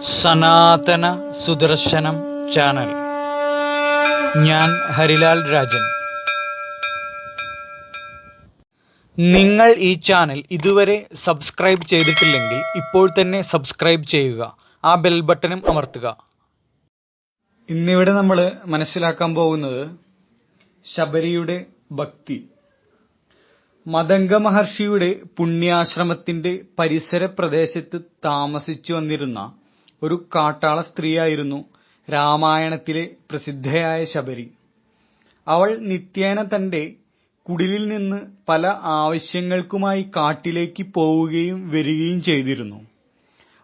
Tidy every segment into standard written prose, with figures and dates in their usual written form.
സനാതന സുദർശനം ചാനൽ. ഞാൻ ഹരിലാൽ രാജൻ. നിങ്ങൾ ഈ ചാനൽ ഇതുവരെ സബ്സ്ക്രൈബ് ചെയ്തിട്ടില്ലെങ്കിൽ ഇപ്പോൾ തന്നെ സബ്സ്ക്രൈബ് ചെയ്യുക, ആ ബെൽ ബട്ടണും അമർത്തുക. ഇന്നിവിടെ നമ്മൾ മനസ്സിലാക്കാൻ പോകുന്നത് ശബരിയുടെ ഭക്തി. മതംഗ മഹർഷിയുടെ പുണ്യാശ്രമത്തിന്റെ പരിസര പ്രദേശത്ത് താമസിച്ചു വന്നിരുന്ന ഒരു കാട്ടാള സ്ത്രീയായിരുന്നു രാമായണത്തിലെ പ്രസിദ്ധയായ ശബരി. അവൾ നിത്യേന തന്റെ കുടിലിൽ നിന്ന് പല ആവശ്യങ്ങൾക്കുമായി കാട്ടിലേക്ക് പോവുകയും വരികയും ചെയ്തിരുന്നു.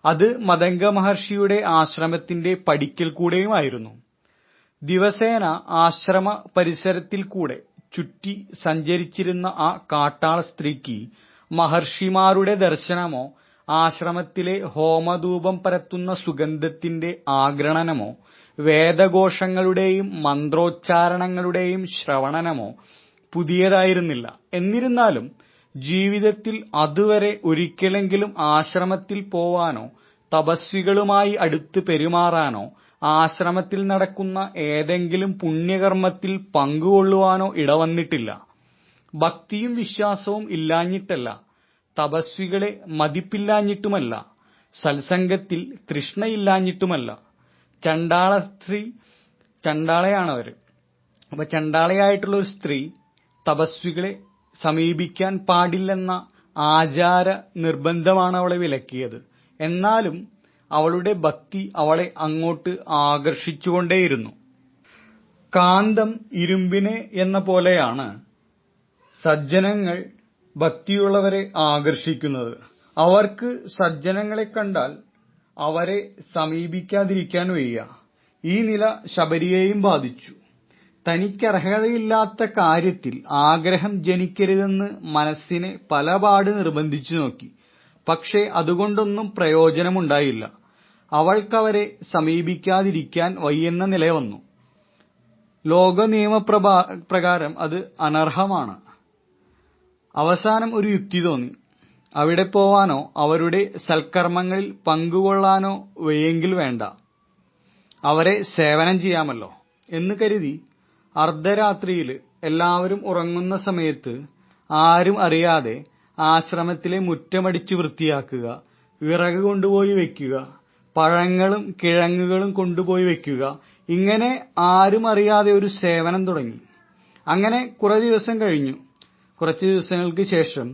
അത് മതംഗ മഹർഷിയുടെ ആശ്രമത്തിന്റെ പടിക്കൽ കൂടെയുമായിരുന്നു. ദിവസേന ആശ്രമ പരിസരത്തിൽ കൂടെ ചുറ്റി സഞ്ചരിച്ചിരുന്ന ആ കാട്ടാള സ്ത്രീക്ക് മഹർഷിമാരുടെ ദർശനമോ ആശ്രമത്തിലെ ഹോമധൂപം പരത്തുന്ന സുഗന്ധത്തിന്റെ ആഗിരണനമോ വേദഘോഷങ്ങളുടെയും മന്ത്രോച്ചാരണങ്ങളുടെയും ശ്രവണനമോ പുതിയതായിരുന്നില്ല. എന്നിരുന്നാലും ജീവിതത്തിൽ അതുവരെ ഒരിക്കലെങ്കിലും ആശ്രമത്തിൽ പോവാനോ തപസ്വികളുമായി അടുത്ത് പെരുമാറാനോ ആശ്രമത്തിൽ നടക്കുന്ന ഏതെങ്കിലും പുണ്യകർമ്മത്തിൽ പങ്കുകൊള്ളുവാനോ ഇടവന്നിട്ടില്ല. ഭക്തിയും വിശ്വാസവും ഇല്ലാഞ്ഞിട്ടല്ല, തപസ്വികളെ മതിപ്പില്ലാഞ്ഞിട്ടുമല്ല, സത്സംഗത്തിൽ തൃഷ്ണയില്ലാഞ്ഞിട്ടുമല്ല. ചണ്ടാളയാണവര്. അപ്പൊ ചണ്ടാളയായിട്ടുള്ള ഒരു സ്ത്രീ തപസ്വികളെ സമീപിക്കാൻ പാടില്ലെന്ന ആചാര നിർബന്ധമാണ് അവളെ വിലക്കിയത്. എന്നാലും അവളുടെ ഭക്തി അവളെ അങ്ങോട്ട് ആകർഷിച്ചുകൊണ്ടേയിരുന്നു. കാന്തം ഇരുമ്പിനെ എന്ന പോലെയാണ് സജ്ജനങ്ങൾ ഭക്തിയുള്ളവരെ ആകർഷിക്കുന്നത്. അവർക്ക് സജ്ജനങ്ങളെ കണ്ടാൽ അവരെ സമീപിക്കാതിരിക്കാൻ വയ്യ. ഈ നില ശബരിയെയും ബാധിച്ചു. തനിക്കർഹതയില്ലാത്ത കാര്യത്തിൽ ആഗ്രഹം ജനിക്കരുതെന്ന് മനസ്സിനെ പലപാട് നിർബന്ധിച്ചു നോക്കി. പക്ഷേ അതുകൊണ്ടൊന്നും പ്രയോജനമുണ്ടായില്ല. അവൾക്കവരെ സമീപിക്കാതിരിക്കാൻ വയ്യെന്ന നില വന്നു. ലോക നിയമപ്രകാരം അത് അനർഹമാണ്. അവസാനം ഒരു യുക്തി തോന്നി. അവിടെ പോവാനോ അവരുടെ സൽക്കർമ്മങ്ങളിൽ പങ്കുകൊള്ളാനോ വയ്യെങ്കിൽ വേണ്ട, അവരെ സേവനം ചെയ്യാമല്ലോ എന്ന് കരുതി അർദ്ധരാത്രിയിൽ എല്ലാവരും ഉറങ്ങുന്ന സമയത്ത് ആരും അറിയാതെ ആശ്രമത്തിലെ മുറ്റമടിച്ച് വൃത്തിയാക്കുക, വിറക് കൊണ്ടുപോയി വെക്കുക, പഴങ്ങളും കിഴങ്ങുകളും കൊണ്ടുപോയി വെക്കുക, ഇങ്ങനെ ആരും അറിയാതെ ഒരു സേവനം തുടങ്ങി. അങ്ങനെ കുറച്ചു ദിവസം കഴിഞ്ഞു. കുറച്ചു ദിവസങ്ങൾക്ക് ശേഷം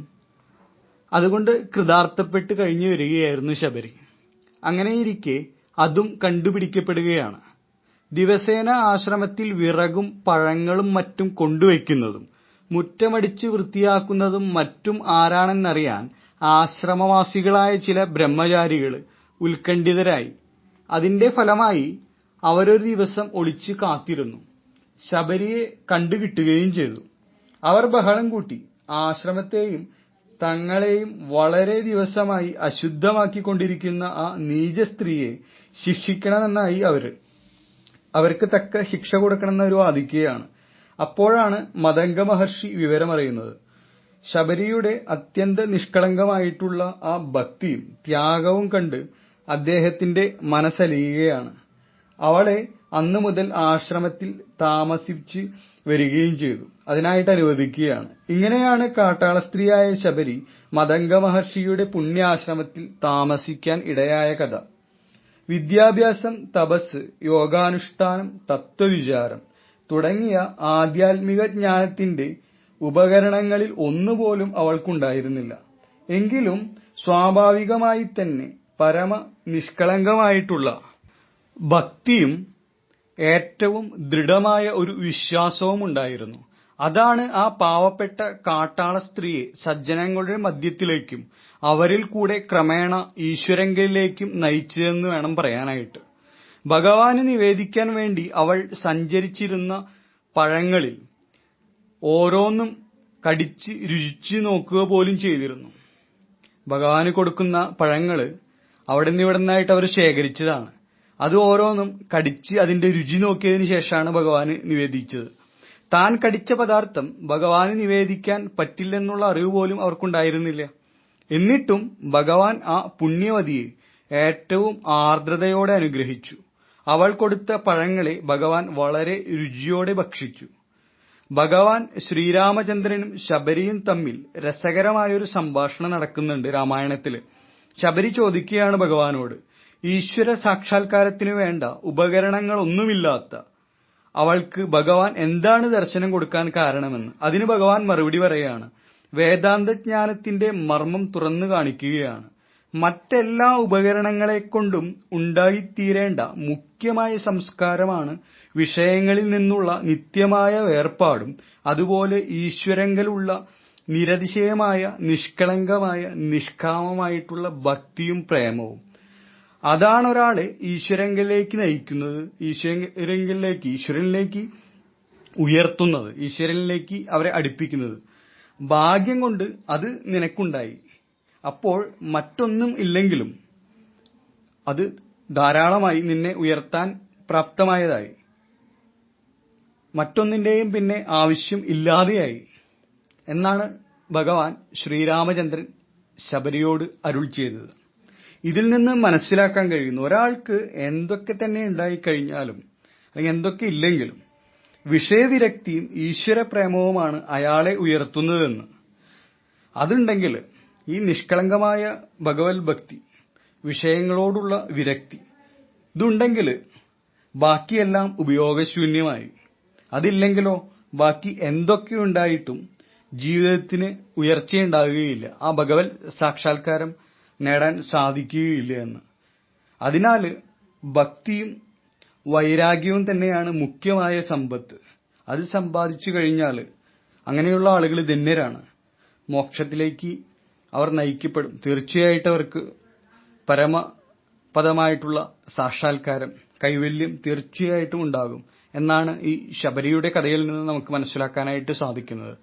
അതുകൊണ്ട് കൃതാർത്ഥപ്പെട്ട് കഴിഞ്ഞു വരികയായിരുന്നു ശബരി. അങ്ങനെയിരിക്കെ അതും കണ്ടുപിടിക്കപ്പെടുകയാണ്. ദിവസേന ആശ്രമത്തിൽ വിറകും പഴങ്ങളും മറ്റും കൊണ്ടുവയ്ക്കുന്നതും മുറ്റമടിച്ച് വൃത്തിയാക്കുന്നതും മറ്റും ആരാണെന്നറിയാൻ ആശ്രമവാസികളായ ചില ബ്രഹ്മചാരികൾ ഉത്കണ്ഠിതരായി. അതിന്റെ ഫലമായി അവരൊരു ദിവസം ഒളിച്ചു കാത്തിരുന്നു. ശബരിയെ കണ്ടുകിട്ടുകയും ചെയ്തു. അവർ ബഹളം കൂട്ടി. ആശ്രമത്തെയും തങ്ങളെയും വളരെ ദിവസമായി അശുദ്ധമാക്കിക്കൊണ്ടിരിക്കുന്ന ആ നീച സ്ത്രീയെ ശിക്ഷിക്കണമെന്നായി അവർക്ക് തക്ക ശിക്ഷ കൊടുക്കണമെന്നവർ വാദിക്കുകയാണ്. അപ്പോഴാണ് മതംഗ മഹർഷി വിവരമറിയുന്നത്. ശബരിയുടെ അത്യന്ത നിഷ്കളങ്കമായിട്ടുള്ള ആ ഭക്തിയും ത്യാഗവും കണ്ട് അദ്ദേഹത്തിന്റെ മനസ്സലിയുകയാണ്. അവളെ അന്നു മുതൽ ആശ്രമത്തിൽ താമസിച്ച് വരികയും ചെയ്തു. അതിനായിട്ട് അനുവദിക്കുകയാണ്. ഇങ്ങനെയാണ് കാട്ടാള സ്ത്രീയായ ശബരി മതംഗ മഹർഷിയുടെ പുണ്യാശ്രമത്തിൽ താമസിക്കാൻ ഇടയായ കഥ. വിദ്യാഭ്യാസം, തപസ്, യോഗാനുഷ്ഠാനം, തത്വവിചാരം തുടങ്ങിയ ആധ്യാത്മിക ജ്ഞാനത്തിന്റെ ഉപകരണങ്ങളിൽ ഒന്നുപോലും അവൾക്കുണ്ടായിരുന്നില്ല. എങ്കിലും സ്വാഭാവികമായി തന്നെ പരമ നിഷ്കളങ്കമായിട്ടുള്ള ഭക്തിയും ഏറ്റവും ദൃഢമായ ഒരു വിശ്വാസവും ഉണ്ടായിരുന്നു. അതാണ് ആ പാവപ്പെട്ട കാട്ടാള സ്ത്രീയെ സജ്ജനങ്ങളുടെ മധ്യത്തിലേക്കും അവരിൽ കൂടെ ക്രമേണ ഈശ്വരങ്കലിലേക്കും നയിച്ചതെന്ന് വേണം പറയാനായിട്ട്. ഭഗവാന് നിവേദിക്കാൻ വേണ്ടി അവൾ സഞ്ചരിച്ചിരുന്ന പഴങ്ങളിൽ ഓരോന്നും കടിച്ച് രുചിച്ചു നോക്കുക പോലും ചെയ്തിരുന്നു. ഭഗവാന് കൊടുക്കുന്ന പഴങ്ങള് അവിടെ നിന്ന് ഇവിടെ നിന്നായിട്ട് അവർ ശേഖരിച്ചതാണ്. അത് ഓരോന്നും കടിച്ച് അതിന്റെ രുചി നോക്കിയതിനു ശേഷമാണ് ഭഗവാന് നിവേദിച്ചത്. താൻ കടിച്ച പദാർത്ഥം ഭഗവാന് നിവേദിക്കാൻ പറ്റില്ലെന്നുള്ള അറിവ് പോലും അവർക്കുണ്ടായിരുന്നില്ല. എന്നിട്ടും ഭഗവാൻ ആ പുണ്യവതിയെ ഏറ്റവും ആർദ്രതയോടെ അനുഗ്രഹിച്ചു. അവൾ കൊടുത്ത പഴങ്ങളെ ഭഗവാൻ വളരെ രുചിയോടെ ഭക്ഷിച്ചു. ഭഗവാൻ ശ്രീരാമചന്ദ്രനും ശബരിയും തമ്മിൽ രസകരമായൊരു സംഭാഷണം നടക്കുന്നുണ്ട് രാമായണത്തില്. ശബരി ചോദിക്കുകയാണ് ഭഗവാനോട്, ഈശ്വര സാക്ഷാത്കാരത്തിന് വേണ്ട ഉപകരണങ്ങളൊന്നുമില്ലാത്ത അവൾക്ക് ഭഗവാൻ എന്താണ് ദർശനം കൊടുക്കാൻ കാരണമെന്ന്. അതിന് ഭഗവാൻ മറുപടി പറയുകയാണ്, വേദാന്തജ്ഞാനത്തിന്റെ മർമ്മം തുറന്നു കാണിക്കുകയാണ്. മറ്റെല്ലാ ഉപകരണങ്ങളെക്കൊണ്ടും ഉണ്ടായിത്തീരേണ്ട മുഖ്യമായ സംസ്കാരമാണ് വിഷയങ്ങളിൽ നിന്നുള്ള നിത്യമായ വേർപാടും അതുപോലെ ഈശ്വരങ്കലുള്ള നിരതിശയമായ നിഷ്കളങ്കമായ നിഷ്കാമമായിട്ടുള്ള ഭക്തിയും പ്രേമവും. അതാണ് ഒരാളെ ഈശ്വരങ്കലിലേക്ക് നയിക്കുന്നത്, ഈശ്വരനിലേക്ക് ഉയർത്തുന്നത്, ഈശ്വരനിലേക്ക് അവരെ അടുപ്പിക്കുന്നത്. ഭാഗ്യം കൊണ്ട് അത് നിനക്കുണ്ടായി. അപ്പോൾ മറ്റൊന്നും ഇല്ലെങ്കിലും അത് ധാരാളമായി നിന്നെ ഉയർത്താൻ പ്രാപ്തമായതായി. മറ്റൊന്നിന്റെയും പിന്നെ ആവശ്യം ഇല്ലാതെയായി എന്നാണ് ഭഗവാൻ ശ്രീരാമചന്ദ്രൻ ശബരിയോട് അരുൾ ചെയ്തത്. ഇതിൽ നിന്ന് മനസ്സിലാക്കാൻ കഴിയുന്നു, ഒരാൾക്ക് എന്തൊക്കെ തന്നെ ഉണ്ടായിക്കഴിഞ്ഞാലും അല്ലെങ്കിൽ എന്തൊക്കെ ഇല്ലെങ്കിലും വിഷയവിരക്തിയും ഈശ്വരപ്രേമവുമാണ് അയാളെ ഉയർത്തുന്നതെന്ന്. അതുണ്ടെങ്കിൽ ഈ നിഷ്കളങ്കമായ ഭഗവത് ഭക്തി, വിഷയങ്ങളോടുള്ള വിരക്തി, ഇതുണ്ടെങ്കിൽ ബാക്കിയെല്ലാം ഉപയോഗശൂന്യമായി. അതില്ലെങ്കിലോ ബാക്കി എന്തൊക്കെ ഉണ്ടായിട്ടും ജീവിതത്തിന് ഉയർച്ചയുണ്ടാകുകയില്ല, ആ ഭഗവത് സാക്ഷാത്കാരം നേടാൻ സാധിക്കുകയില്ല എന്ന്. അതിനാൽ ഭക്തിയും വൈരാഗ്യവും തന്നെയാണ് മുഖ്യമായ സമ്പത്ത്. അത് സമ്പാദിച്ചു കഴിഞ്ഞാൽ അങ്ങനെയുള്ള ആളുകൾ ധന്യരാണ്, മോക്ഷത്തിലേക്ക് അവർ നയിക്കപ്പെടും. തീർച്ചയായിട്ടും അവർക്ക് പരമപദമായിട്ടുള്ള സാക്ഷാത്കാരം, കൈവല്യം തീർച്ചയായിട്ടും ഉണ്ടാകും എന്നാണ് ഈ ശബരിയുടെ കഥയിൽ നിന്ന് നമുക്ക് മനസ്സിലാക്കാനായിട്ട് സാധിക്കുന്നത്.